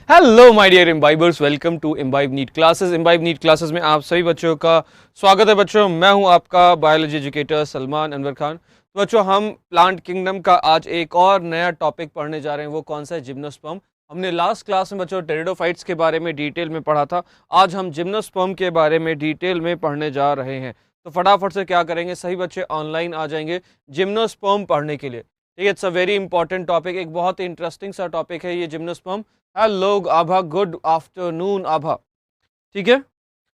Hello my dear imbibers, welcome to Imbibe NEET classes. Imbibe NEET classes में आप सभी बच्चों का स्वागत है। बच्चों, मैं हूं आपका बायोलॉजी एजुकेटर सलमान अनवर खान। तो बच्चों, हम प्लांट किंगडम का आज एक और नया टॉपिक पढ़ने जा रहे हैं। वो कौन सा है? जिम्नोस्पर्म। हमने लास्ट क्लास में बच्चों टेरिडोफाइट्स के बारे में डिटेल में पढ़ा था। आज हम जिम्नोस्पर्म के बारे में डिटेल में पढ़ने जा रहे हैं। तो फटाफट से क्या करेंगे, सही बच्चे ऑनलाइन आ जाएंगे जिम्नोस्पर्म पढ़ने के लिए। ठीक है, it's a very important topic, एक बहुत ही इंटरेस्टिंग सा टॉपिक है ये जिम्नोस्पर्म। हेलो आभा, गुड आफ्टरनून आभा। ठीक है,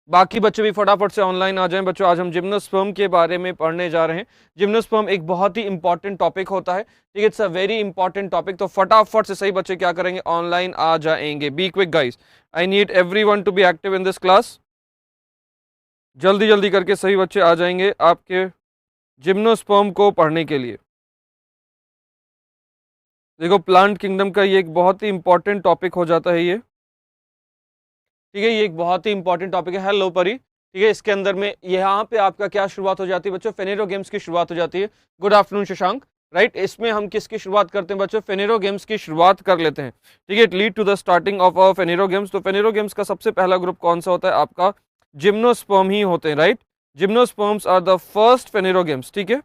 बाकी बच्चे भी फटाफट से ऑनलाइन आ जाएं। बच्चों, आज हम जिम्नोस्पर्म के बारे में पढ़ने जा रहे हैं। जिम्नोस्पर्म एक बहुत ही इंपॉर्टेंट टॉपिक होता है। ठीक है, it's a very important topic. तो फटाफट से सही बच्चे क्या करेंगे, ऑनलाइन आ जाएंगे। Be quick guys, I need everyone to be active in this class. जल्दी जल्दी करके सही बच्चे आ जाएंगे आपके जिम्नोस्पर्म को पढ़ने के लिए। देखो, प्लांट किंगडम का ये एक बहुत ही इंपॉर्टेंट टॉपिक हो जाता है ये। ठीक है, ये एक बहुत ही इंपॉर्टेंट टॉपिक है। हेलो परी। ठीक है, इसके अंदर में यहाँ पे आपका क्या शुरुआत हो जाती है बच्चों? फेनेरो गेम्स की शुरुआत हो जाती है। Good afternoon Shashank. राइट, इसमें हम किसकी शुरुआत करते हैं बच्चों? फेनेरो गेम्स की शुरुआत कर लेते हैं। ठीक है, it lead to the starting of our phanerogams. तो फेनेरो गेम्स का सबसे पहला ग्रुप कौन सा होता है? आपका जिम्नोस्पर्म ही होते हैं। Right, gymnosperms are the first phanerogams. ठीक है,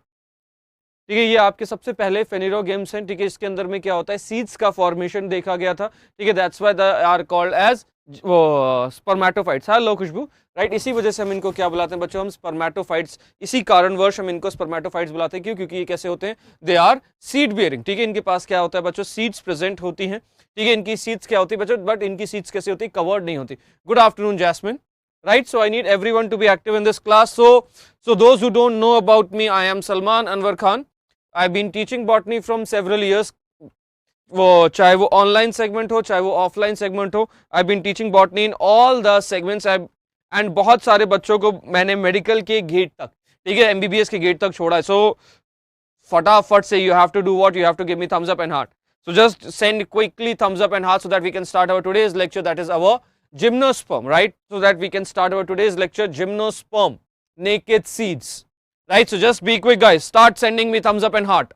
ठीक है, ये आपके सबसे पहले फेनेरो गेम्स हैं। ठीक है, इसके अंदर में क्या होता है, सीड्स का फॉर्मेशन देखा गया था। ठीक है, that's why they are called as वो स्पर्मेटोफाइट्स। हेलो खुशबू। राइट, इसी वजह से हम इनको क्या बुलाते हैं बच्चों? हम स्पर्मेटोफाइट्स। इसी कारणवश हम इनको स्पर्मेटोफाइट्स बुलाते हैं। क्यों? क्योंकि ये कैसे होते हैं? They are seed bearing. ठीक है, इनके पास क्या होता है बच्चों? सीड्स प्रेजेंट होती हैं। ठीक है, इनकी सीड्स क्या होती है बच्चों? बट इनकी सीड्स कैसे होती है? कवर्ड नहीं होती। Good afternoon Jasmine. Right, so I need everyone to be active in this class. So those who don't know about me, I am Salman Anwar Khan. I've been teaching botany from several years. वो चाहे वो online segment हो, चाहे वो offline segment हो, I been teaching botany in all the segments. And बहुत सारे बच्चों को मैंने मेडिकल के गेट तक, ठीक है, एमबीबीएस के गेट तक छोड़ा है। सो फटाफट से you have to do what, you have to give me thumbs up and heart. So just send quickly thumbs up and heart so that we can start our today's lecture, that is our gymnosperm, right? So that we can start our today's lecture, gymnosperm, naked seeds, right? So just be quick guys, start sending me thumbs up and heart.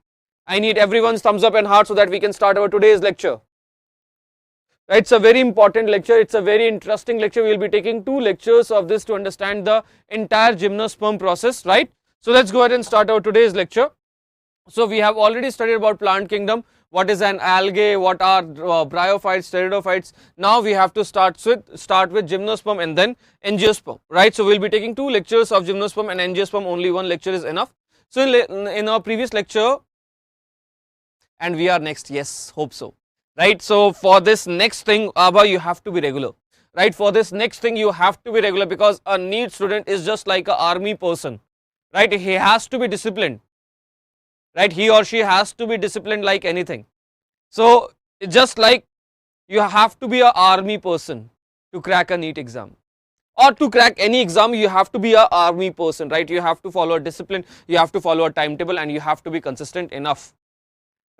I need everyone's thumbs up and heart so that we can start our today's lecture. Right, it's a very important lecture, it's a very interesting lecture. We will be taking 2 lectures of this to understand the entire gymnosperm process, right? So let's go ahead and start our today's lecture. So we have already studied about plant kingdom, what is an algae, what are bryophytes, pteridophytes. Now we have to start with gymnosperm and then angiosperm, right? So we'll be taking 2 lectures of gymnosperm and angiosperm, only 1 lecture is enough. So in our previous lecture, and we are next, yes, hope so, right? So for this next thing, Abha, you have to be regular, right? For this next thing you have to be regular, because a NEET student is just like an army person, right? He has to be disciplined, right? He or she has to be disciplined like anything. So just like you have to be an army person to crack a NEET exam, or to crack any exam, you have to be an army person, right? You have to follow a discipline, you have to follow a timetable, and you have to be consistent enough,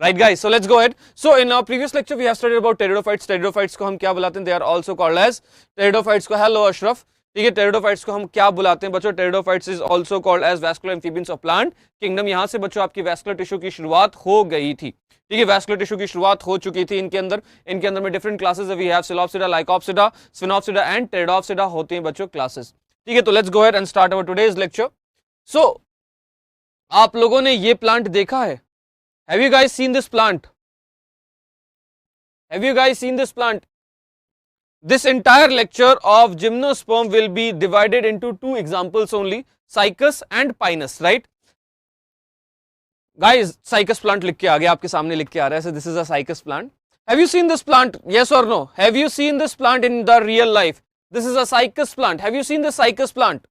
right guys? So let's go ahead. So in our previous lecture we have studied about pteridophytes. Pteridophytes को हम क्या बुलाते हैं? They are also called as pteridophytes को, hello Ashraf, ठीक है, pteridophytes को हम क्या बुलाते हैं बच्चों? Pteridophytes is also called as vascular amphibians of plant kingdom. यहां से बच्चों आपकी वैस्कुलर टिश्यू की शुरुआत हो गई थी। ठीक है, वैस्कुलर टिश्यू की शुरुआत हो चुकी थी इनके अंदर में डिफरेंट क्लासेस है। We have psilopsida, lycopsida, sphenopsida and pteridopsida होती हैं बच्चों क्लासेस। ठीक है, तो let's go ahead and start our today's lecture. So आप लोगों ने ये प्लांट देखा है? Have you guys seen this plant? Have you guys seen this plant? This entire lecture of gymnosperm will be divided into 2 examples only, Cycas and Pinus, right? Guys, Cycas plant लिख के आ गया आपके सामने, लिख के आ रहा है। So this is a Cycas plant. Have you seen this plant? Yes or no? Have you seen this plant in the real life? This is a Cycas plant. Have you seen the Cycas plant?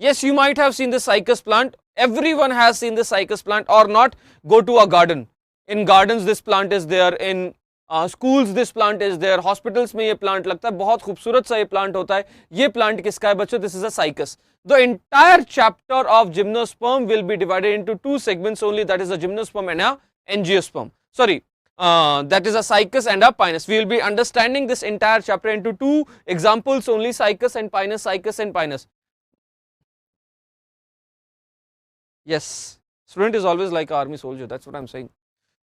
Yes, you might have seen the Cycas plant. Everyone has seen the Cycas plant or not. Go to a garden. In gardens this plant is there, in schools this plant is there, hospitals में ये plant लगता है, बहुत खूबसूरत सा ये plant होता है। ये प्लांट किसका है बच्चों? This is a cycas. The entire chapter of gymnosperm will be divided into 2 segments only, that is a gymnosperm and a angiosperm, sorry, that is a cycas and a pinus. We will be understanding this entire chapter into 2 examples only, cycas and pinus, cycas and pinus. Yes, student is always like army soldier, that's what I'm saying.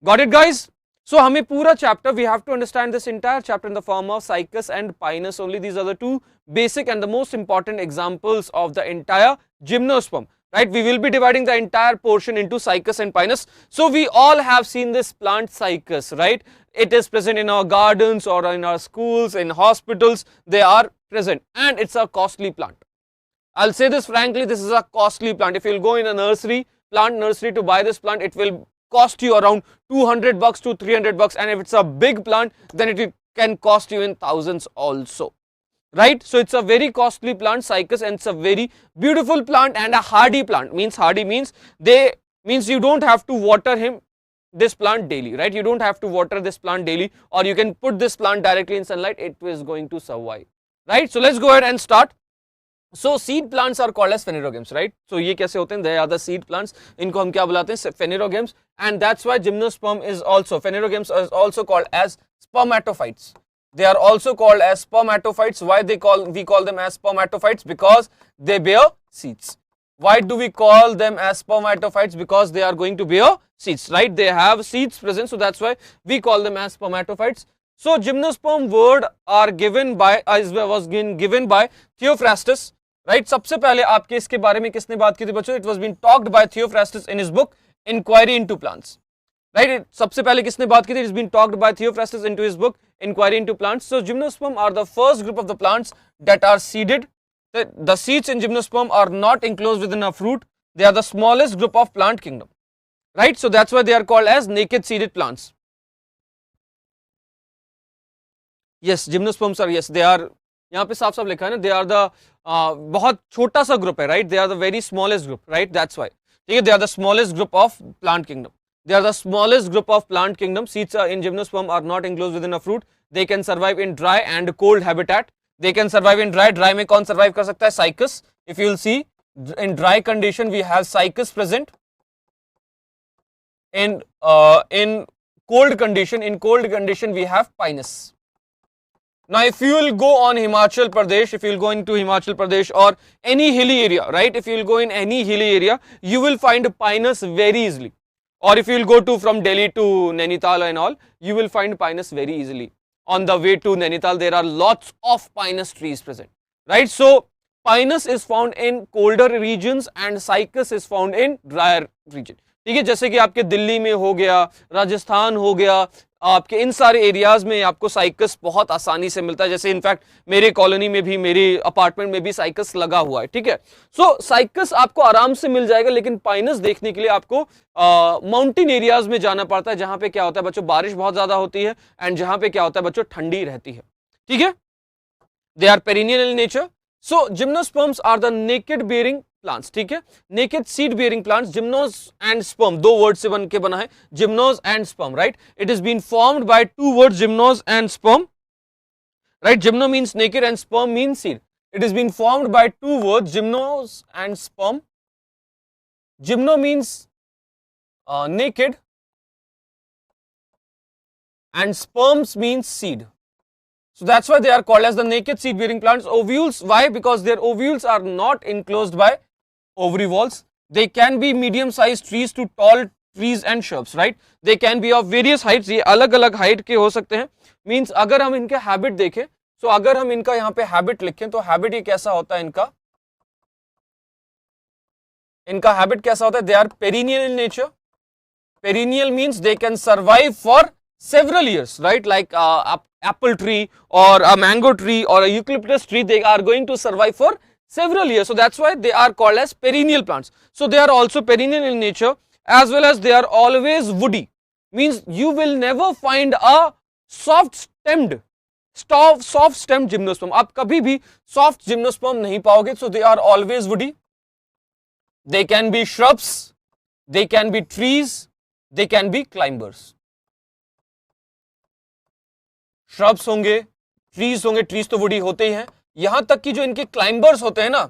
Got it guys? So हमें पूरा chapter, we have to understand this entire chapter in the form of Cycas and Pinus only. These are the two basic and the most important examples of the entire gymnosperm, right? We will be dividing the entire portion into Cycas and Pinus. So we all have seen this plant Cycas, right? It is present in our gardens or in our schools, in hospitals, they are present, and it's a costly plant. I'll say this frankly, this is a costly plant. If you'll go in a nursery, plant nursery to buy this plant, it will cost you around $200 to $300, and if it's a big plant, then it can cost you in thousands also, right? So it's a very costly plant, Cycas, and it's a very beautiful plant and a hardy plant. Means hardy means you don't have to water this plant daily, right? You don't have to water this plant daily, or you can put this plant directly in sunlight, it is going to survive, right? So let's go ahead and start. So seed plants are called as phanerogames, right? So ये कैसे होते हैं? They are the seed plants. इनको हम क्या बुलाते हैं? Phanerogames. And that's why gymnosperm is also, phanerogames is also called as spermatophytes. They are also called as spermatophytes. Why we call them as spermatophytes? Because they bear seeds. Why do we call them as spermatophytes? Because they are going to bear seeds, right? They have seeds present, so that's why we call them as spermatophytes. So gymnosperm word are given by was given by Theophrastus. Right सबसे पहले आपके इसके बारे में किसने बात की थी बच्चों? It was been talked by Theophrastus in his book inquiry into plants, right? सबसे पहले किसने बात की थी? It is been talked by Theophrastus into his book inquiry into plants. So gymnosperm are the first group of the plants that are seeded. The seeds in gymnosperm are not enclosed within a fruit. They are the smallest group of plant kingdom, right? So that's why they are called as naked seeded plants. Yes, gymnosperms are, yes, they are, यहाँ पे साफ साफ लिखा है ना, दे are the बहुत छोटा सा ग्रुप है, right? They are the very smallest group, right? That's why, ठीक है, they are the smallest group of plant kingdom. They are the smallest group of plant kingdom. Seeds in gymnosperm are not enclosed within a fruit. They can survive in dry and cold habitat. They can survive in dry. Dry में कौन survive कर सकता है? Cycas. If you will see, in dry condition we have Cycas present. In cold condition we have Pinus. Now, if you will go on Himachal Pradesh, if you will go into Himachal Pradesh or any hilly area, right? If you will go in any hilly area, you will find Pinus very easily. Or if you will go to from Delhi to Nainital and all, you will find Pinus very easily. On the way to Nainital, there are lots of Pinus trees present, right? So, Pinus is found in colder regions and Cycas is found in drier region. ठीक है, जैसे कि आपके दिल्ली में हो गया, राजस्थान हो गया, आपके इन सारे एरियाज में आपको साइकस बहुत आसानी से मिलता है. जैसे इनफैक्ट मेरे कॉलोनी में भी, मेरे अपार्टमेंट में भी साइकस लगा हुआ है, ठीक है. सो साइकस आपको आराम से मिल जाएगा, लेकिन पाइनस देखने के लिए आपको माउंटेन एरियाज में जाना पड़ता है, जहां पे क्या होता है बच्चों, बारिश बहुत ज्यादा होती है एंड जहां पे क्या होता है बच्चों, ठंडी रहती है, ठीक है. They are perennial in nature. So gymnosperms are the naked bearing plants, ठीक है, naked seed bearing plants. Gymnos and sperm दो वर्ड से बन के बना है, gymnos and sperm, right? It is been formed by two words, gymnos and sperm, right? Gymno means naked and sperm means seed. It is been formed by two words, gymnos and sperm. Gymno means naked and sperms means seed. So that's why they are called as the naked seed bearing plants. Ovules, why? Because their ovules are not enclosed by ovary walls. They can be medium sized trees to tall trees and shrubs, right? They can be of various heights. ये अलग अलग height के हो सकते हैं. Means अगर हम इनके हैबिट देखें, तो अगर हम इनका यहाँ पे हैबिट लिखें, तो हैबिट ये कैसा होता है इनका हैबिट कैसा होता है? They are perennial in nature. Perennial means they can survive for several years, right? Like apple tree or a mango tree or a eucalyptus tree, they are going to survive for several years. So that's why they are called as perennial plants. So they are also perennial in nature, as well as they are always woody. Means you will never find a soft stemmed gymnosperm. आप कभी भी soft gymnosperm नहीं पाओगे. So they are always woody. They can be shrubs, they can be trees, they can be climbers. Shrubs होंगे, trees होंगे, trees तो woody होते ही हैं. यहां तक कि जो इनके climbers होते हैं ना,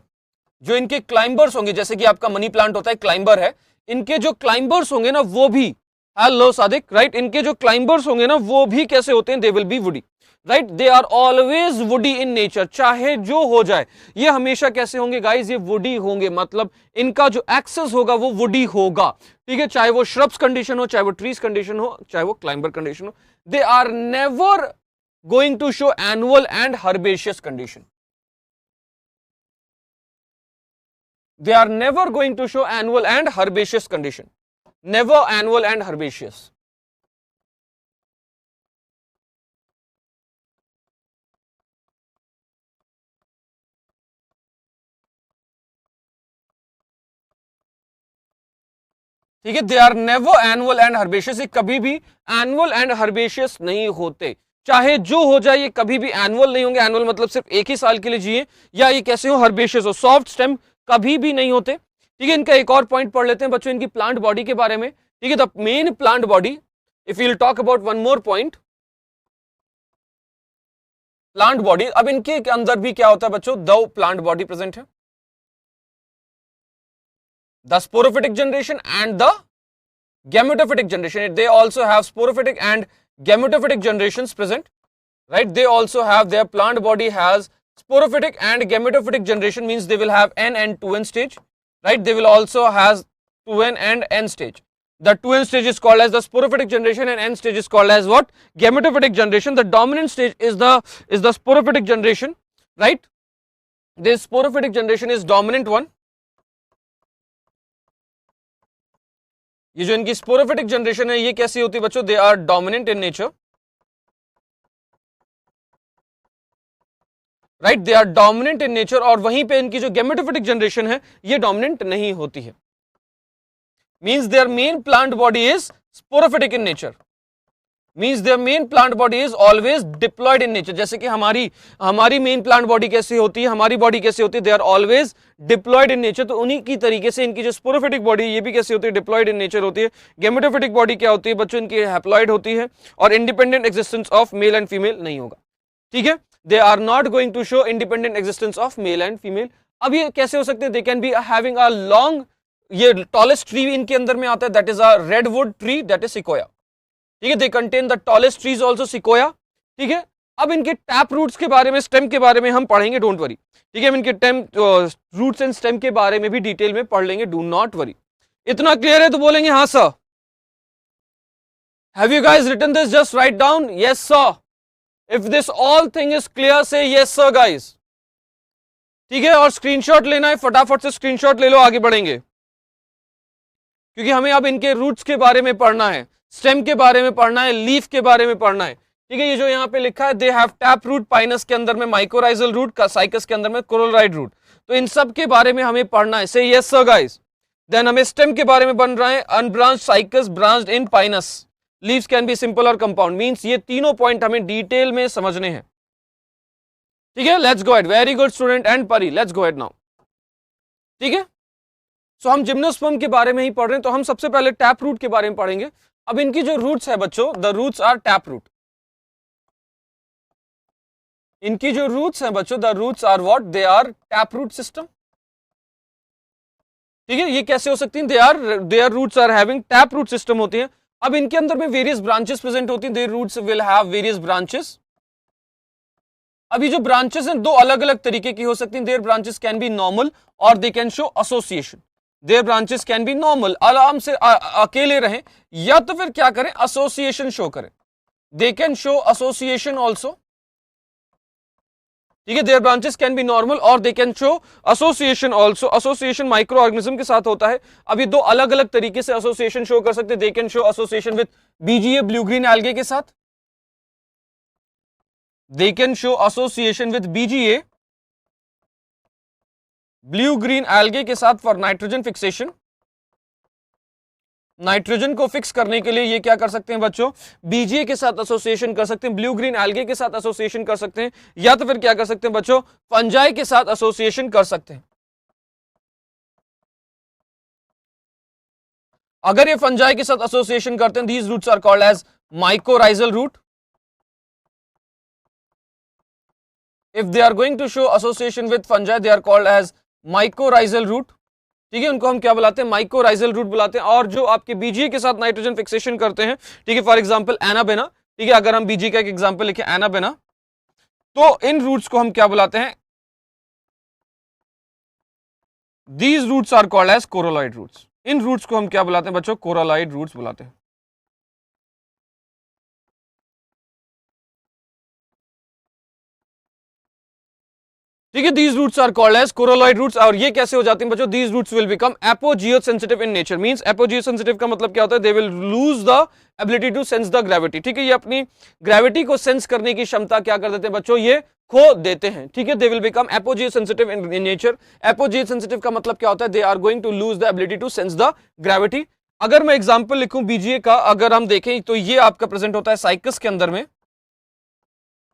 जो इनके climbers होंगे, जैसे कि आपका मनी प्लांट होता है, climber है, इनके जो climbers होंगे ना, वो भी, हेलो सादिक, राइट? इनके जो climbers होंगे ना, वो भी कैसे होते हैं? They will be woody. Right, they are always woody in nature, चाहे जो हो जाए ये हमेशा कैसे होंगे गाइज, ये वुडी होंगे, मतलब इनका जो एक्सेस होगा वो वुडी होगा, ठीक है, चाहे वो श्रब्स कंडीशन हो, चाहे वो ट्रीज कंडीशन हो, चाहे वो क्लाइंबर कंडीशन हो, they are never going to show annual and herbaceous condition, they are never going to show annual and herbaceous condition, never annual and herbaceous. ठीक है, they are never annual and herbaceous, ये कभी भी annual and herbaceous नहीं होते, चाहे जो हो जाए ये कभी भी एनुअल नहीं होंगे, एनुअल मतलब सिर्फ एक ही साल के लिए जिए, या ये कैसे हो हर्बेशियस हो, सॉफ्ट स्टेम कभी भी नहीं होते, ठीक है। इनका एक और पॉइंट पढ़ लेते हैं बच्चों, इनकी प्लांट बॉडी के बारे में, ठीक है, the main plant body, if you talk about one more point, plant body, अब इनके अंदर भी क्या होता है बच्चों, दो प्लांट बॉडी प्रेजेंट है, the sporophytic generation and the gametophytic generation. They also have sporophytic and gametophytic generations present, right? They also have, their plant body has sporophytic and gametophytic generation, means they will have N and 2N stage, right? They will also have 2N and N stage. The 2N stage is called as the sporophytic generation and N stage is called as what? Gametophytic generation. The dominant stage is the sporophytic generation, right? This sporophytic generation is dominant one. ये जो इनकी sporophytic generation है ये कैसी होती है बच्चों, they are dominant in nature, right, they are dominant in nature, और वहीं पे इनकी जो गैमेटोफिटिक जनरेशन है ये डोमिनेंट नहीं होती है, means their main plant body is sporophytic in nature, means their main plant body is always diploid in nature, जैसे कि हमारी मेन प्लांट बॉडी कैसी होती है, हमारी बॉडी कैसी होती है, they are always diploid in nature, तो उन्हीं की तरीके से इनकी जो स्पोरोफिटिक बॉडी ये भी कैसी होती है, डिप्लॉयड इन नेचर होती है। गैमेटोफिटिक बॉडी क्या होती है बच्चों, इनकी हैप्लॉयड होती है, और independent existence of male and female नहीं होगा, ठीक है, they are not going to show independent existence of male and female. अब ये कैसे हो सकते हैं, they can be having a long, ये टॉलेस्ट ट्री इनके अंदर में आता है, that is a redwood tree, that is sequoia, ठीक है, they contain the tallest trees also sequoia, ठीक है। अब इनके टैप रूट्स के बारे में, स्टेम के बारे में हम पढ़ेंगे, डोंट वरी, ठीक है, हम इनके रूट्स एंड स्टेम के बारे में भी डिटेल में पढ़ लेंगे, डू नॉट वरी। इतना क्लियर है तो बोलेंगे हाँ sir. Have you guys written this, just write down yes sir, if this all thing is clear say yes sir guys, ठीक है, और स्क्रीनशॉट लेना है, फटाफट से स्क्रीनशॉट ले लो, आगे बढ़ेंगे, क्योंकि हमें अब इनके रूट्स के बारे में पढ़ना है, स्टेम के बारे में पढ़ना है, लीफ के बारे में पढ़ना है, ठीक है। ये जो यहाँ पे लिखा है, they have tap root, Pinus के अंदर में माइकोराइजल रूट, साइकस के अंदर में कोरोलराइड रूट, तो इन सब के बारे में हमें पढ़ना है, से यस सर गाइस। देन हमें स्टेम के बारे में बन रहा है, unbranched cycas, branched in Pinus, leaves can be simple और कंपाउंड, मींस ये तीनों पॉइंट हमें डिटेल में समझने हैं, ठीक है। Let's go ahead, very good student and परी, लेट्स गो अहेड नाउ, ठीक है। सो हम जिम्नोस्पर्म के बारे में ही पढ़ रहे हैं, तो हम सबसे पहले टैप रूट के बारे में पढ़ेंगे। अब इनकी जो रूट्स है बच्चों, the roots are tap root, इनकी जो रूट्स हैं बच्चों, the roots are what, they are tap root system, ठीक है। ये कैसे हो सकती हैं, their roots are having tap root system होती है। अब इनके अंदर में वेरियस ब्रांचेस प्रेजेंट होती हैं, their roots will have various branches. अब ये जो ब्रांचेस हैं दो अलग अलग तरीके की हो सकती हैं, their branches can be normal और they can show association, their branches can be normal, आराम से अकेले रहें, या तो फिर क्या करें, एसोसिएशन शो करें, they can show association also, ठीक है। Their branches can be normal और they can show association also, association micro organism के साथ होता है। अब ये दो अलग अलग तरीके से एसोसिएशन शो कर सकते हैं, they can show association with BGA, blue green algae के साथ, they can show association with BGA, blue green algae के साथ फॉर नाइट्रोजन फिक्सेशन, नाइट्रोजन को फिक्स करने के लिए ये क्या कर सकते हैं बच्चों, बीजीए के साथ एसोसिएशन कर सकते हैं, ब्लू ग्रीन एल्गे के साथ एसोसिएशन कर सकते हैं, या तो फिर क्या कर सकते हैं बच्चों, फंजाई के साथ एसोसिएशन कर सकते हैं। अगर ये फंजाई के साथ एसोसिएशन करते हैं, these roots are called as mycorrhizal root. If they are going to show association with fungi, they are called as mycorrhizal root, ठीक है। उनको हम क्या बुलाते हैं, माइकोराइजल रूट बुलाते हैं। और जो आपके बीजीए के साथ नाइट्रोजन फिक्सेशन करते हैं, ठीक है, फॉर एग्जांपल एनाबेना, ठीक है, अगर हम बीजीए का एक एग्जांपल लिखें एनाबेना, तो इन रूट्स को हम क्या बुलाते हैं? These roots are called as coralloid roots. इन रूट्स को हम क्या बुलाते हैं बच्चों? कोरोलॉइड रूट्स बुलाते हैं। ठीक है, these roots are called as coralloid roots. और ये कैसे हो जाती हैं बच्चों? These roots will become apogeo sensitive in nature. Means apogeo sensitive का मतलब क्या होता है? They will lose the ability to sense the gravity. ठीक है, ये अपनी ग्रेविटी को सेंस करने की क्षमता क्या कर देते हैं बच्चों? ये खो देते हैं। ठीक है, they will become apogeo sensitive in nature. Apogeo sensitive का मतलब क्या होता है? They are going to lose the ability to sense the gravity. अगर मैं एग्जाम्पल लिखूं बीजीए का, अगर हम देखें तो ये आपका प्रेजेंट होता है साइकस के अंदर में,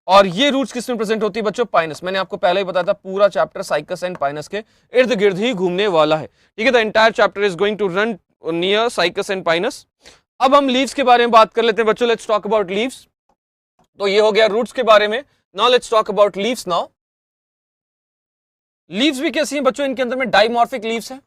और ये रूट्स किस में प्रेजेंट होती है बच्चों? पाइनस। मैंने आपको पहले ही बताया था पूरा चैप्टर साइकस एंड पाइनस के इर्द गिर्द ही घूमने वाला है। ठीक है, the entire chapter is going to run near Cycas and Pinus. अब हम लीव्स के बारे में बात कर लेते हैं बच्चों। Let's talk about leaves. तो ये हो गया रूट्स के बारे में। Now let's talk about leaves. Now leaves भी कैसी हैं बच्चों? इनके अंदर में डाइमॉर्फिक लीव्स हैं।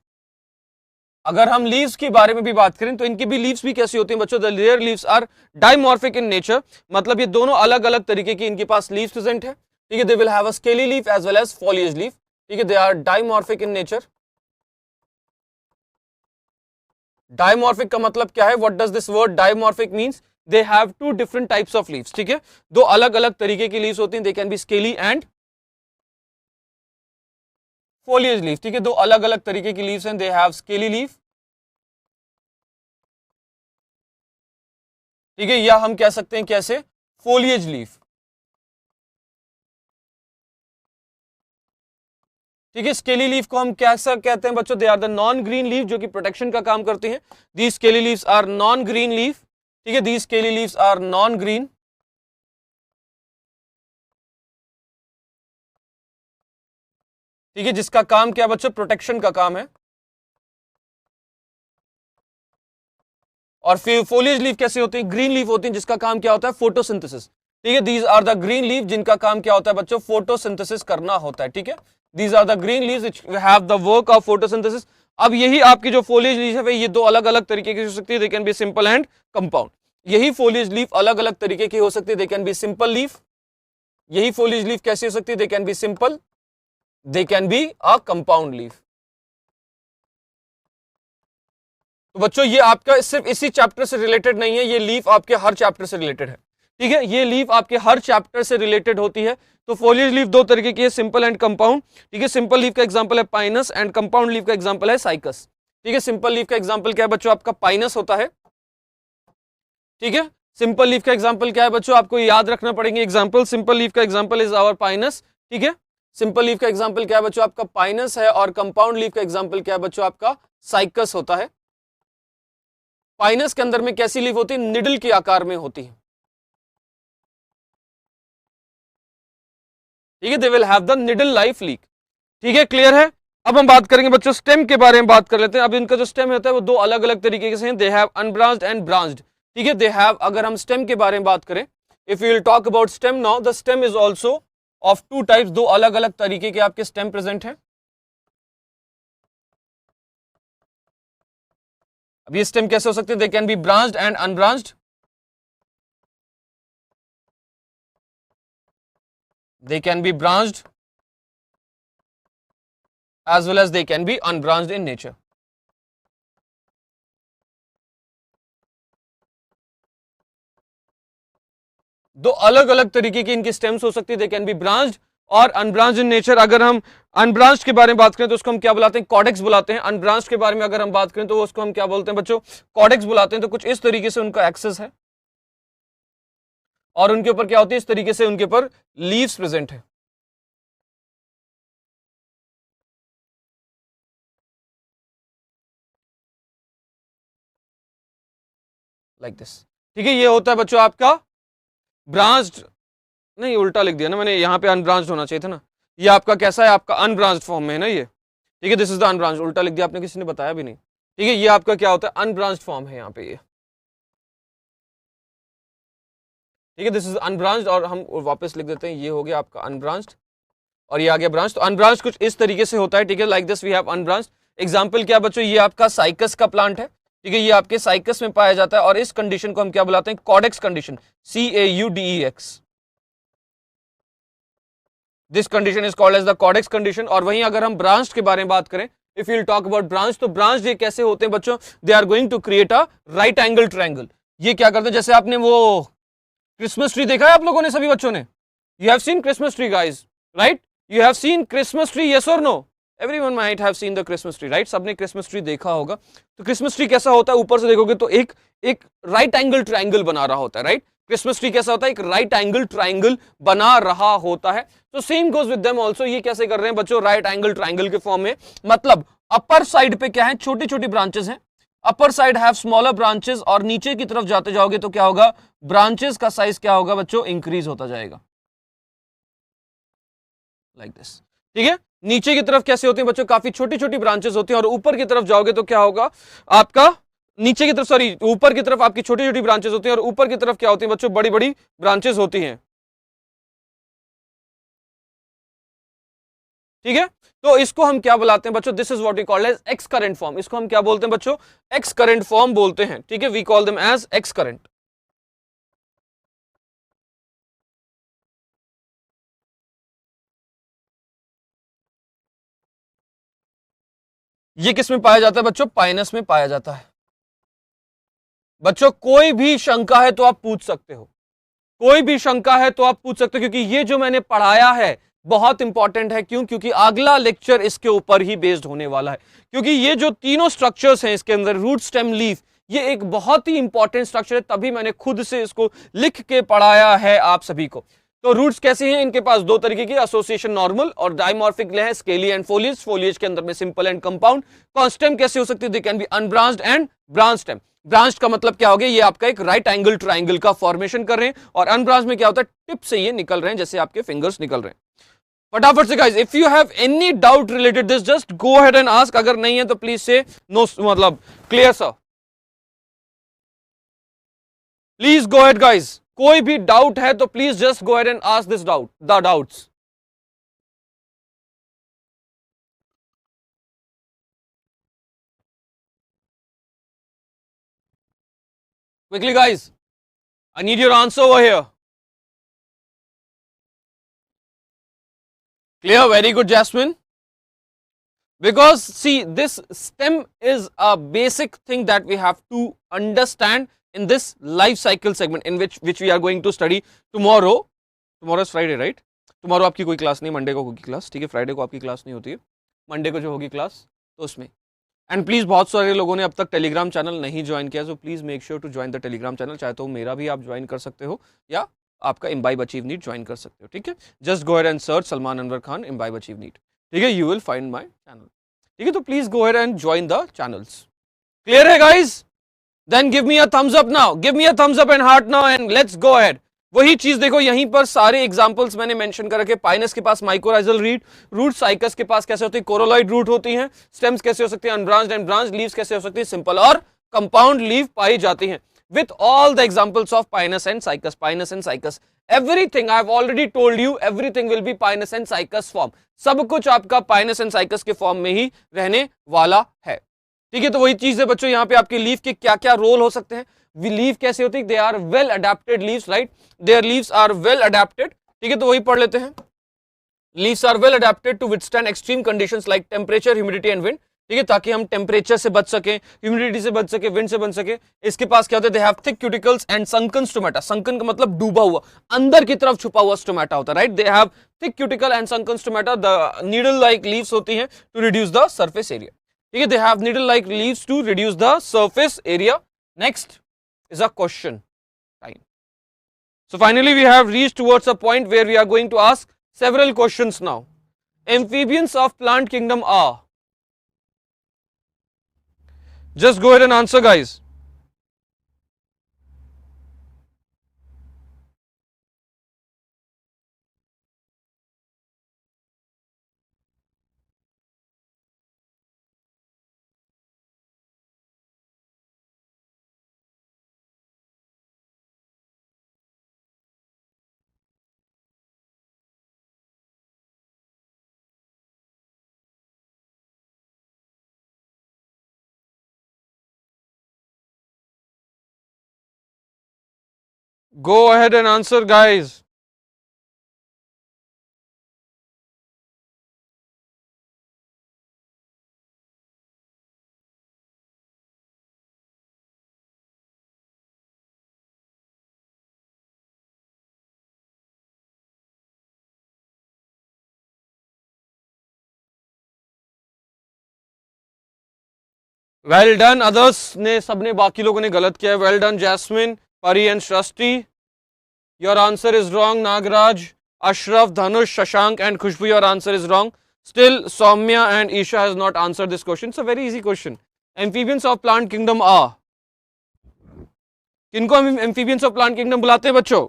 अगर हम लीव्स के बारे में भी बात करें तो इनकी भी लीव्स भी कैसी होती हैं बच्चों? The layer leaves are dimorphic in nature. मतलब ये दोनों अलग अलग तरीके की इनके पास लीव्स प्रेजेंट है। ठीक है, they will have a scaly leaf as well as foliage leaf. ठीक है, they are dimorphic in nature. Dimorphic का मतलब क्या है? What does this word dimorphic means? They have two different types of leaves. ठीक है, दो अलग अलग तरीके की लीव्स होती हैं। They can B scaly and foliage leaf। ठीक है, दो अलग अलग तरीके की लीव्स हैं। They have scaly leaf. ठीक है, या हम कह सकते हैं कैसे? Foliage leaf. ठीक है, स्केली लीफ को हम कैसा कहते हैं बच्चों? They are the non green leaf, जो कि प्रोटेक्शन का काम करती हैं। These scaly leaves are non green leaf. ठीक है, these scaly leaves are non green. ठीक है, जिसका काम क्या बच्चों? प्रोटेक्शन का काम है। और फिर फोलिएज लीफ कैसे होती है? ग्रीन लीफ होती है, जिसका काम क्या होता है? फोटोसिंथेसिस। ठीक है, these are the green leaf, जिनका काम क्या होता है बच्चों? फोटोसिंथेसिस करना होता है। ठीक है, these are the green leaves which have the work of photosynthesis. अब यही आपकी जो फोलिएज लीफ है ये दो अलग अलग तरीके की हो सकती है। दे can B simple and compound. यही फोलिएज लीफ अलग अलग तरीके की हो सकती है। दे कैन बी सिंपल लीफ। यही फोलिएज लीफ कैसी हो सकती है? दे can B simple, they can be a compound leaf. तो बच्चों ये आपका सिर्फ इसी चैप्टर से रिलेटेड नहीं है, ये लीफ आपके हर चैप्टर से रिलेटेड है। ठीक है, ये लीफ आपके हर चैप्टर से रिलेटेड होती है। तो फोलिएज लीफ दो तरीके की है, सिंपल एंड कंपाउंड। ठीक है, सिंपल लीफ का एग्जांपल है पाइनस एंड कंपाउंड लीफ का एग्जांपल है साइकस। ठीक है, सिंपल लीफ का एग्जांपल क्या है बच्चों? आपका पाइनस होता है। ठीक है, सिंपल लीफ का एग्जांपल क्या है बच्चों? आपको याद रखना पड़ेंगे एग्जांपल। सिंपल लीफ का एग्जांपल इज आवर पाइनस। ठीक है, सिंपल लीफ का एग्जांपल क्या है बच्चों? आपका पाइनस है। और कंपाउंड लीफ का एग्जांपल क्या है बच्चों? आपका साइकस होता है। पाइनस के अंदर में कैसी लीफ होती है? निडल के आकार में होती है। ठीक है, they will have the needle life leaf. ठीक है, क्लियर है? अब हम बात करेंगे बच्चों स्टेम के बारे में बात कर लेते हैं। अब इनका जो स्टेम होता है वो दो अलग अलग तरीके से हैं। They have unbranched and branched. ठीक है, दे हैव, अगर हम स्टेम के बारे में बात करें, if you will talk about stem now, the stem is also of two types. दो अलग अलग तरीके के आपके स्टेम प्रेजेंट हैं। अब ये स्टेम कैसे हो सकते हैं? They can B branched and unbranched. They can be branched as well as they can be unbranched in nature. दो अलग अलग तरीके की इनकी स्टेम्स हो सकती है। दे कैन बी ब्रांच्ड और अनब्रांच्ड इन नेचर। अगर हम अनब्रांच्ड के बारे में बात करें तो उसको हम क्या बुलाते हैं? कॉडेक्स बुलाते हैं। अनब्रांच्ड के बारे में अगर हम बात करें तो उसको हम क्या बोलते हैं बच्चों? कॉडेक्स बुलाते हैं। तो कुछ इस तरीके से उनका एक्सेस है और उनके ऊपर क्या होती है? इस तरीके से उनके ऊपर लीव्स प्रेजेंट है। Like this. ठीक है, ये होता है बच्चों आपका ब्रांच्ड। नहीं, उल्टा लिख दिया ना मैंने, यहाँ पे अनब्रांच्ड होना चाहिए था ना। ये आपका कैसा है? आपका अनब्रांच्ड फॉर्म में है ना ये। ठीक है, दिस इज द अनब्रांच्ड। उल्टा लिख दिया आपने, किसी ने बताया भी नहीं। ठीक है, ये आपका क्या होता है? अनब्रांच्ड फॉर्म है यहाँ पे ये। ठीक है, दिस इज अनब्रांच्ड। और हम वापस लिख देते हैं, ये हो गया आपका अनब्रांच्ड और ये आ गया ब्रांच। तो अनब्रांच्ड कुछ इस तरीके से होता है। ठीक है, like this we have unbranched. Example क्या बच्चों? ये आपका साइकस का प्लांट है। ठीक है, ये आपके साइकस में पाया जाता है और इस कंडीशन को हम क्या बुलाते हैं? Caudex condition. CAUDEX। This condition is called as the caudex condition. और वहीं अगर हम ब्रांच के बारे में बात करें, if you talk about branch, तो ब्रांच ये कैसे होते हैं बच्चों, they are going to create a right angle triangle. ये क्या करते हैं, जैसे आपने वो क्रिसमस ट्री देखा है आप लोगों ने, सभी बच्चों ने, you have seen Christmas tree guys, right? You have seen Christmas tree, yes और no? Everyone might have seen the Christmas tree, right? सबने क्रिसमस ट्री देखा होगा। तो क्रिसमस ट्री कैसा होता है, ऊपर से देखोगे तो एक एक राइट एंगल ट्रायंगल बना रहा होता है, राइट? क्रिसमस ट्री कैसा होता है, एक राइट एंगल ट्रायंगल बना रहा होता है। तो same goes with them also, ये कैसे कर रहे हैं बच्चों, राइट एंगल ट्रायंगल के फॉर्म में। मतलब अपर साइड पे क्या है, छोटी छोटी ब्रांचेस हैं, upper side have smaller branches, और नीचे की तरफ जाते जाओगे तो क्या होगा, ब्रांचेस का साइज क्या होगा बच्चों, इंक्रीज होता जाएगा, लाइक दिस। ठीक है, नीचे की तरफ कैसे होते हैं बच्चों, काफी छोटी छोटी ब्रांचेस होती हैं, और ऊपर की तरफ जाओगे तो क्या होगा आपका, नीचे की तरफ, सॉरी, ऊपर की तरफ आपकी छोटी छोटी ब्रांचेस होती हैं, और ऊपर की तरफ क्या होती है बच्चों, बड़ी बड़ी ब्रांचेस होती हैं। ठीक है, तो इसको हम क्या बुलाते हैं बच्चों, this is what we call as excurrent form. इसको हम क्या बोलते हैं बच्चों, एक्स करंट फॉर्म बोलते हैं। ठीक है, we call them as excurrent. ये किस में पाया जाता है बच्चों, पाइनस में पाया जाता है। बच्चों कोई भी शंका है तो आप पूछ सकते हो, कोई भी शंका है तो आप पूछ सकते हो, क्योंकि ये जो मैंने पढ़ाया है बहुत इंपॉर्टेंट है। क्यों? क्योंकि अगला लेक्चर इसके ऊपर ही बेस्ड होने वाला है। क्योंकि ये जो तीनों स्ट्रक्चर्स हैं इसके अंदर, रूट, स्टेम, लीफ, ये एक बहुत ही इंपॉर्टेंट स्ट्रक्चर है, तभी मैंने खुद से इसको लिख के पढ़ाया है आप सभी को। तो रूट्स कैसे हैं, इनके पास दो तरीके की, एसोसिएशन नॉर्मल और डायमॉर्फिक है, स्केली एंड फोलियज, फोलियज के अंदर में सिंपल एंड कंपाउंड। कॉन्स्टेम कैसे हो सकती है, दे can B unbranched and branch stem. Branch का मतलब क्या हो गया, ये आपका एक राइट एंगल ट्राइंगल का फॉर्मेशन कर रहे हैं, और अनब्रांच में क्या होता है, टिप से ये निकल रहे हैं, जैसे आपके फिंगर्स निकल रहे हैं। फटाफट से guys, if you have any doubt related this, just go ahead and ask. अगर नहीं है तो प्लीज से नो, मतलब clear sir, please go ahead guys. कोई भी डाउट है तो please just go ahead and ask this doubt, the doubts. Quickly guys, I need your answer over here. Clear? Very good, Jasmine. Because see, this stem is a basic thing that we have to understand in this life cycle segment in which we are going to study tomorrow. Tomorrow is Friday, right? Tomorrow आपकी कोई class नहीं, Monday को होगी class, ठीक है? Friday को आपकी class नहीं होती है, मंडे को जो होगी क्लास तो उसमें। एंड प्लीज, बहुत सारे लोगों ने अब तक टेलीग्राम चैनल नहीं ज्वाइन किया, so please make sure to join the Telegram channel. चाहे तो मेरा भी आप ज्वाइन कर सकते हो, या आपका इम्बाइब अचीव नीट ज्वाइन कर सकते हो। ठीक है, just go ahead and search Salman Anwar Khan imbibe achieve NEET. ठीक है, you will find my channel. ठीक है, तो please go ahead and join the channels. Clear है guys? Then give me a thumbs up now, give me a thumbs up and heart now, and let's go ahead. वही चीज देखो, यहीं पर सारे एग्जांपल्स मैंने मेंशन कर रखे। पाइनस के पास माइकोराइजल रूट, साइकस के पास कैसे होती है, कोरोलॉइड रूट होती हैं। स्टेम्स कैसे हो सकती है, अनब्रांच्ड एंड ब्रांच। लीव्स कैसे हो सकती है, सिंपल और कंपाउंड लीव पाई जाती हैं। With all the examples of Pinus and cycas, Pinus and cycas, everything I have already told you, everything will be Pinus and cycas form. सब कुछ आपका पाइनस एंड साइकस के फॉर्म में ही रहने वाला है। ठीक है, तो वही चीज है बच्चों, यहाँ पे आपके लीफ के क्या क्या रोल हो सकते हैं। लीफ कैसे होती है, they are well adapted leaves, right? Their leaves are well adapted. ठीक है, तो वही पढ़ लेते हैं। Leaves are well adapted to withstand extreme conditions like temperature, humidity and wind. ठीक है, ताकि हम टेम्परेचर से बच सके, ह्यूमिडिटी से बच सके, विंड से बच सके। इसके पास क्या होता है, they have thick cuticles and sunken stomata. Sunken का मतलब डूबा हुआ, अंदर की तरफ छुपा हुआ स्टोमेटा होता है, right? They have thick cuticle and sunken stomata. The needle like leaves होती हैं to reduce the surface area. ठीक है, they have needle like leaves to reduce the surface area. Next is a question time. So finally we have reached towards a point where we are going to ask several questions now. Amphibians of plant kingdom are. Just go ahead and answer, guys. Go ahead and answer, guys. Well done others ने, सबने, बाकी लोगों ने गलत किया है. Well done Jasmine, Pari and Srishti. Your answer is wrong. Nagraj, Ashraf, Dhanush, Shashank and Khushboo, your answer is wrong. Still, Soumya and Isha has not answered this question. It's a very easy question. Amphibians of plant kingdom are. किनको हम amphibians of plant kingdom बुलाते हैं बच्चों?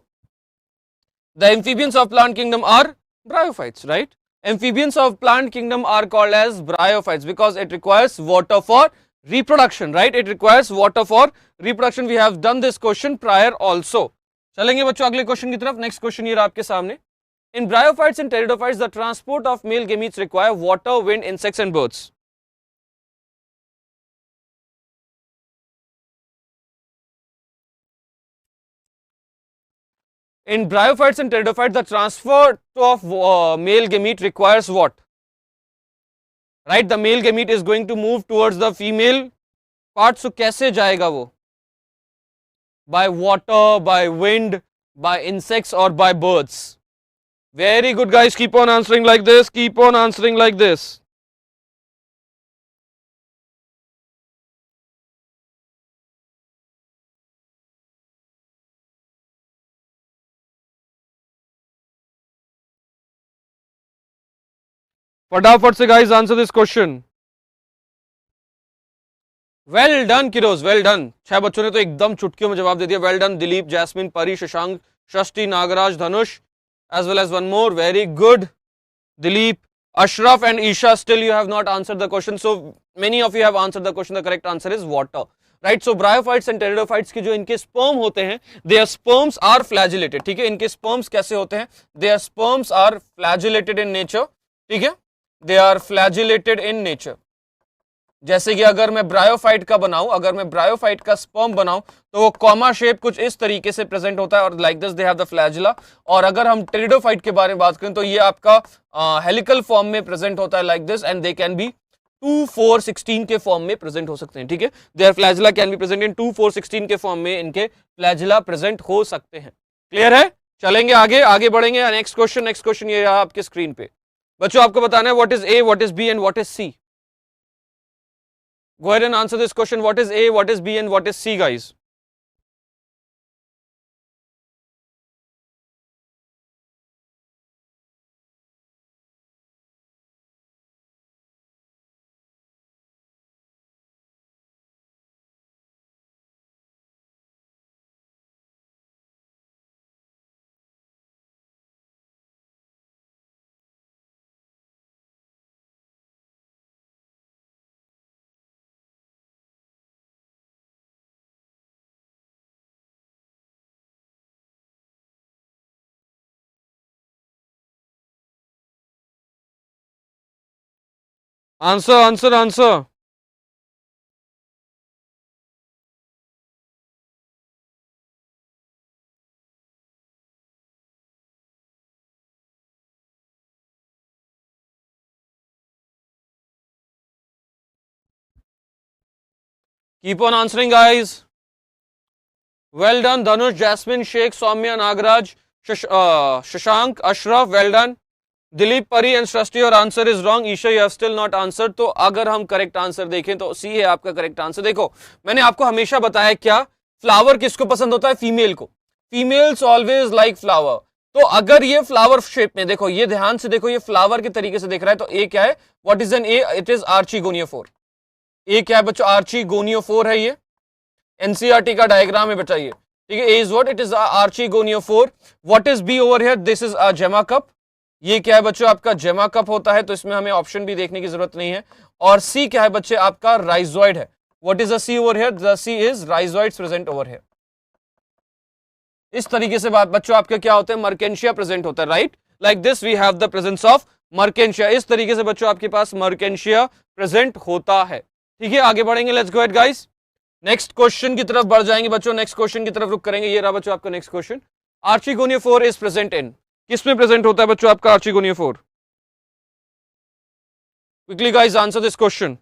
The amphibians of plant kingdom are bryophytes, right? Amphibians of plant kingdom are called as bryophytes because it requires water for reproduction, right? It requires water for reproduction. We have done this question prior also. चलेंगे बच्चों अगले question की तरफ. Next question ये रहा आपके सामने. In bryophytes and pteridophytes, the transport of male gametes require water, wind, insects and birds. In bryophytes and pteridophytes, the transfer of male gamete requires what? Right, the male gamete is going to move towards the female part. So कैसे जाएगा वो? By water, by wind, by insects or by birds? Very good guys, keep on answering like this, keep on answering like this. फटाफट से guys answer this question. Well done Kiroj, well done. 6 बच्चों ने तो एकदम चुटकियों में जवाब दे दिया. वेल डन दिलीप, जैस्मिन, परी, शशांक, सृष्टि, नागराज, धनुष, as well as one more. Very good Dilip. Ashraf and Isha, still you have not answered the question. So many of you have answered the question. The correct answer is water, right? So bryophytes and pteridophytes के जो इनके sperm होते हैं, their sperms are flagellated. ठीक है, इनके sperms कैसे होते हैं? Their sperms are flagellated in nature. ठीक है, they are flagellated in nature. जैसे कि अगर मैं ब्रायोफाइट का बनाऊं, अगर मैं ब्रायोफाइट का स्पर्म बनाऊं तो वो कॉमा शेप कुछ इस तरीके से प्रेजेंट होता है और like this they have the flagella. और अगर हम टेरिडोफाइट के बारे में बात करें तो ये आपका हेलिकल फॉर्म में प्रेजेंट होता है like this, and they can B 2, 4, 16 के फॉर्म में प्रेजेंट हो सकते हैं. ठीक है, there flagella can be present in 2, 4, 16 के फॉर्म में इनके फ्लैजिला प्रेजेंट हो सकते हैं. क्लियर है? चलेंगे आगे, आगे बढ़ेंगे. नेक्स्ट क्वेश्चन, नेक्स्ट क्वेश्चन ये रहा आपके स्क्रीन पे. बच्चों आपको बताना है what is A, what is B and what is C. Go ahead and answer this question. What is A, what is B and what is C, guys? Answer, answer, answer. Keep on answering, guys. Well done, Dhanush, Jasmine, Sheikh, Soumya, Nagaraj, Shashank, Ashraf. Well done. Dilip, Pari and Srishti, और answer is wrong. Isha, you have still not answer. तो अगर हम correct answer देखें तो सी है आपका correct answer. देखो मैंने आपको हमेशा बताया क्या, फ्लावर किसको पसंद होता है? फीमेल को. Females always like flower. तो अगर ये फ्लावर शेप में, देखो ये ध्यान से देखो, ये फ्लावर के तरीके से देख रहा है, तो ए क्या है? What is an A? It is archegoniophore. A क्या है बच्चों? आर्चिगोनियोफोर है ये. एनसीईआरटी का डायग्राम है बेटा ये. ठीक है, A is what? It is archegoniophore. What is B over here? This is a gemma cup. ये क्या है बच्चों? आपका जेमा कप होता है, तो इसमें हमें ऑप्शन भी देखने की जरूरत नहीं है. और सी क्या है बच्चे? आपका राइजोइड है. What is the C over here? The C is rhizoids present over here. इस तरीके से बात बच्चों आपके क्या होते हैं? मर्केंशिया प्रेजेंट होता है, right? Like this we have the presence of Marchantia. इस तरीके से बच्चों आपके पास मर्केंशिया प्रेजेंट होता है. ठीक है, आगे बढ़ेंगे. Let's go ahead guys. Next question की तरफ बढ़ जाएंगे बच्चों. नेक्स्ट क्वेश्चन की तरफ रुक करेंगे. ये रहा बच्चों आपका next question. Archegoniophore is present in. किसमें प्रेजेंट होता है बच्चों आपका archegoniophore? Quickly guys answer this question.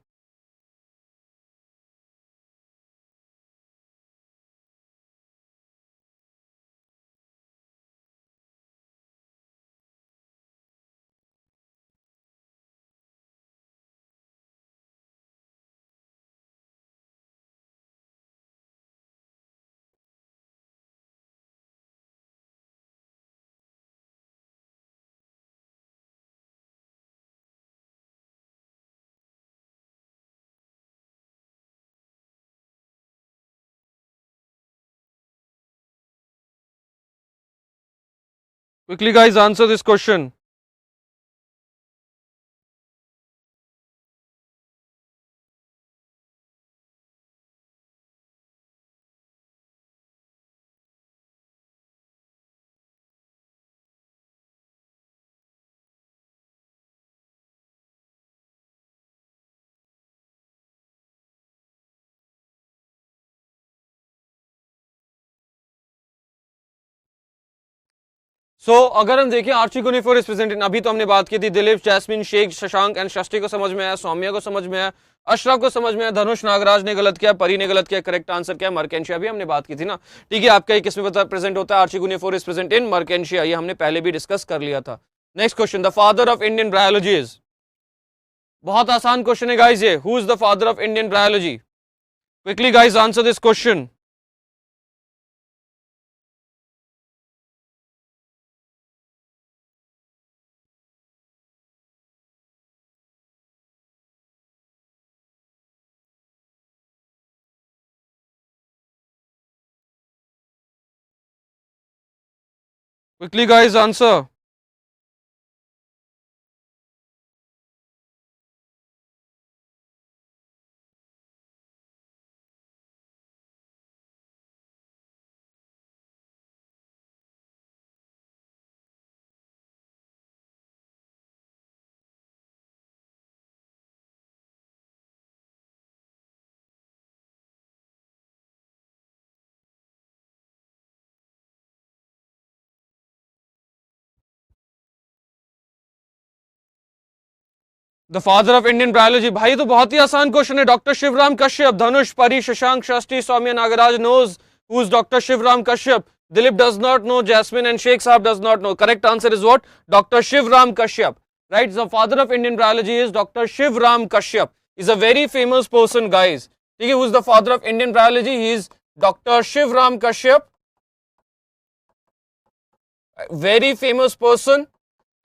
Quickly, guys, answer this question. अगर हम देखें archegoniophore is present in, अभी तो हमने बात की थी दिलीप, जैस्मिन, शेख, शशांक एंड षष्ठी को समझ में आया, सौम्या को समझ में आया, अशरफ को समझ में आया, धनुष, नागराज ने गलत किया, परी ने गलत किया, करेक्ट आंसर क्या है मर्केंशिया, भी हमने बात की थी ना। ठीक है, आपका किस में प्रेजेंट होता है, archegoniophore is present in Marchantia, ये हमने पहले भी डिस्कस कर लिया था। Next question, the father of Indian biology is, बहुत आसान क्वेश्चन है गाइस ये, who is the father of Indian biology? Quickly guys answer this question. Quickly, guys, answer. The father of Indian biology, भाई तो बहुत ही आसान क्वेश्चन है, doctor Shivram Kashyap. धनुष, परी, शशांक, षष्ठी, सौम्य, Nagraj knows who is Dr. Shivram Kashyap. Dilip does not know, Jasmine and Sheikh Saab does not know. Correct answer is what? Dr. Shivram Kashyap. Right? The father of Indian biology is Dr. Shivram Kashyap. He's a very famous person, guys. Okay, who is the father of Indian biology? He is Dr. Shivram Kashyap. Very famous person.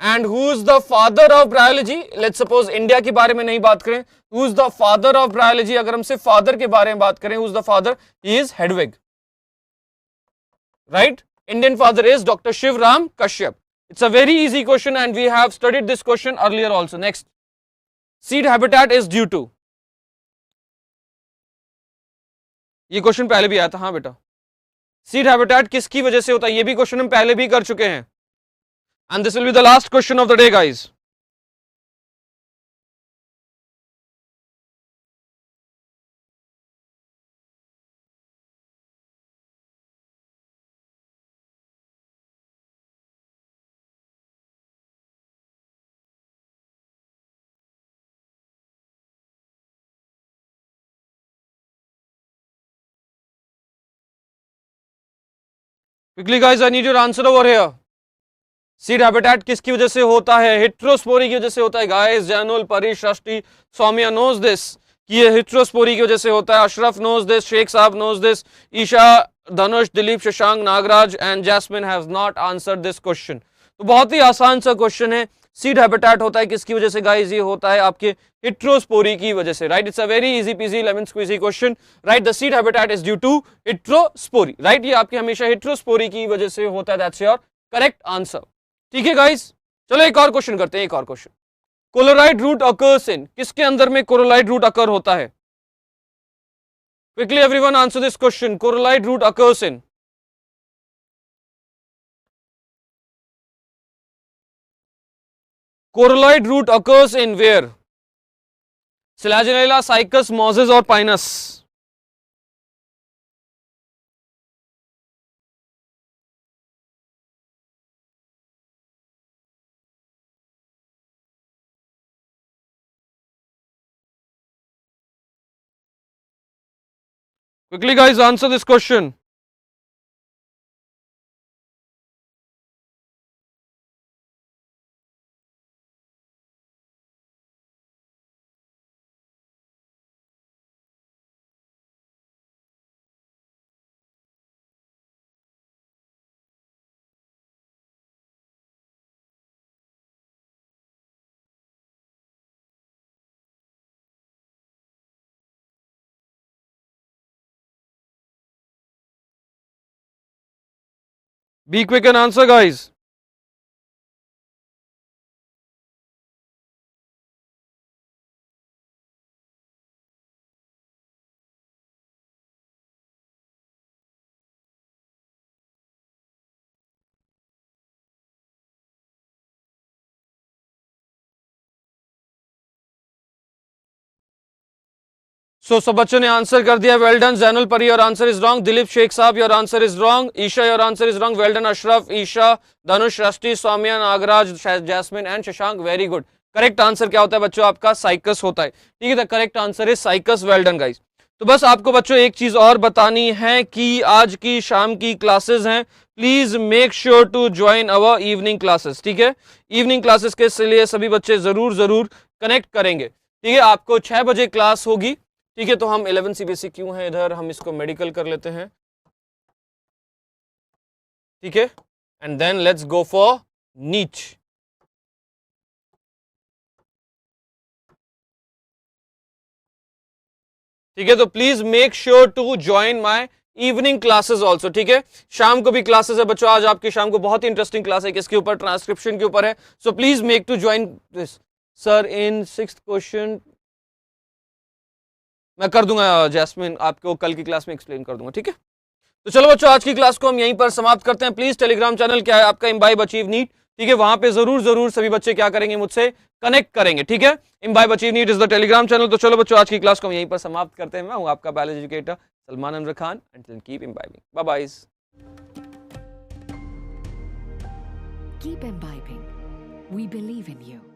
And who is the father of biology? Let's suppose India के बारे में नहीं बात करें, who is the father of biology? अगर हम सिर्फ father के बारे में बात करें, who is the father? He is Hedwig. Right? Indian father is Dr. Shivram Kashyap. It's a very easy question and we have studied this question earlier also. Next, seed habitat is due to. ये question पहले भी आया था, हाँ बेटा। Seed habitat किसकी वजह से होता है, ये भी क्वेश्चन हम पहले भी कर चुके हैं। And this will be the last question of the day, guys. Quickly, guys, I need your answer over here. Seed habitat किसकी वजह से होता है? हेट्रोस्पोरी की वजह से होता है गाइस। जैनुल, परी, षष्ठी, सौम्या नोज दिस कि ये हेट्रोस्पोरी की वजह से होता है। अशरफ नोज दिस, शेख साहब knows this, Isha, Dhanush, Dilip, Shashank, Nagraj and Jasmine have not answered this question. तो बहुत ही आसान सा क्वेश्चन है। सीड हैबिटेट होता है किसकी वजह से गाइस? ये होता है आपके हेट्रोस्पोरी की वजह से। Right, it's a very easy peasy lemon squeezy question. Right, the seed habitat is due to heterospory. Right, ये आपके हमेशा हेट्रोस्पोरी की वजह से होता है। That's your correct answer. ठीक है गाइस, चलो एक और क्वेश्चन करते हैं। एक और question, coralloid root occurs in, किसके अंदर में कोलोराइड रूट अकर होता है? Quickly everyone answer this question, coralloid root occurs in. Coralloid root occurs in where? Selaginella, Cycas, Moses or Pinus? Quickly guys, answer this question. Be quick and answer guys. सब बच्चों ने answer कर दिया, well done. Zainul Pari, your answer is wrong. Dilip Sheikh sahab, your answer is wrong. Isha, your answer is wrong, well done. Ashraf, Isha, Dhanush, Rashti, Saumya, Nagaraj, Jasmine and Shashank, very good. Correct answer क्या होता है बच्चों? आपका साइकस होता है, ठीक है। The correct answer is cycas, well done guys. तो बस आपको बच्चों एक चीज और बतानी है कि आज की शाम की क्लासेस हैं, please make sure to join our evening classes, ठीक है। इवनिंग क्लासेस के लिए सभी बच्चे जरूर जरूर कनेक्ट करेंगे, ठीक है। आपको 6 बजे क्लास होगी, ठीक है। तो हम 11 सीबीएसई क्यों है इधर, हम इसको मेडिकल कर लेते हैं, ठीक है। And then let's go for NEET. ठीक है, तो please make sure to join my evening classes also, ठीक है। शाम को भी क्लासेस है बच्चों, आज आपकी शाम को बहुत ही इंटरेस्टिंग क्लास है, किसके ऊपर? ट्रांसक्रिप्शन के ऊपर है। So please make to join this. Sir in 6th question मैं कर दूंगा जैस्मिन, आपको कल की क्लास में एक्सप्लेन कर दूंगा, ठीक है। तो चलो बच्चों, आज की क्लास को हम यहीं पर समाप्त करते हैं। प्लीज टेलीग्राम चैनल क्या है आपका, इम्बाइब अचीव नीट, ठीक है। वहां पे जरूर जरूर सभी बच्चे क्या करेंगे, मुझसे कनेक्ट करेंगे, ठीक है। Imbibe achieve NEET is the Telegram channel. तो चलो बच्चों, आज की क्लास को हम यहीं पर समाप्त करते हैं। मैं हूं आपका biology educator Salman Anwar Khan. Until keep imbibing, bye bye. Keep imbibing. We believe in you.